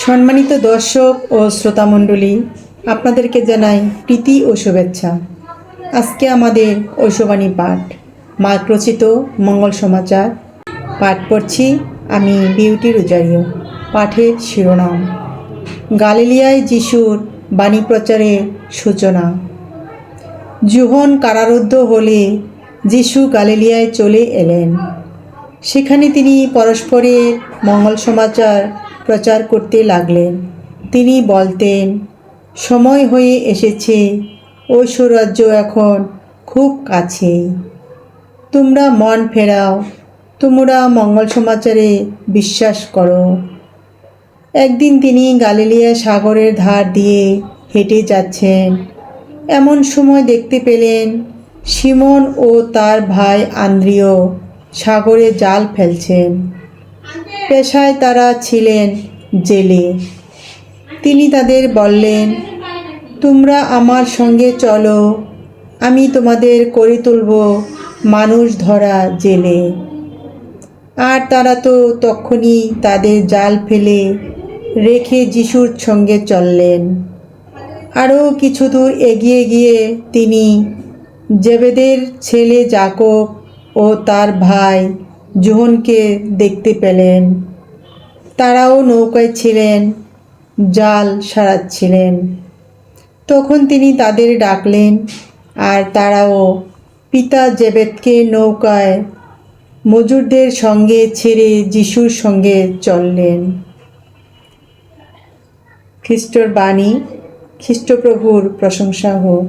সম্মানিত দর্শক ও শ্রোতামণ্ডলী, আপনাদেরকে জানাই প্রীতি ও শুভেচ্ছা। আজকে আমাদের ঐশবাণী পাঠ, মার্ক রচিত মঙ্গল সমাচার পাঠ পড়ছি আমি বিউটি রোজারিও। পাঠের শিরোনাম: গালিলিয়ায় যিশুর বাণী প্রচারের সূচনা। যোহন কারারুদ্ধ হলে যিশু গালিলিয়ায় চলে এলেন। সেখানে তিনি পরস্পরের মঙ্গল সমাচার প্রচার করতে লাগলেন। তিনি বলতেন, সময় হয়ে এসেছে, ঐশ্বরাজ্য এখন খুব কাছেই। তোমরা মন ফেরাও, তোমরা মঙ্গল সমাচারে বিশ্বাস করো। একদিন তিনি গালিলিয়া সাগরের ধার দিয়ে হেঁটে যাচ্ছেন। এমন সময় দেখতে পেলেন সিমন ও তার ভাই আন্দ্রিয় সাগরে জাল ফেলছেন। পেশায় তারা ছিলেন জেলে। তিনি তাদের বললেন, তোমরা আমার সঙ্গে চলো, আমি তোমাদের করে তুলব মানুষ ধরা জেলে। আর তারা তো তখনই তাদের জাল ফেলে রেখে যিশুর সঙ্গে চললেন। আরও কিছু দূর এগিয়ে গিয়ে তিনি জেবেদের ছেলে যাকব ও তার ভাই যোহনকে দেখতে পেলেন। তারাও নৌকায় ছিলেন, জাল সারাচ্ছিলেন। তখন তিনি তাদের ডাকলেন, আর তারাও পিতা জেবেদকে নৌকায় মজুরদের সঙ্গে ছেড়ে যিশুর সঙ্গে চললেন। খ্রিস্টর বাণী। খ্রিস্টপ্রভুর প্রশংসা হোক।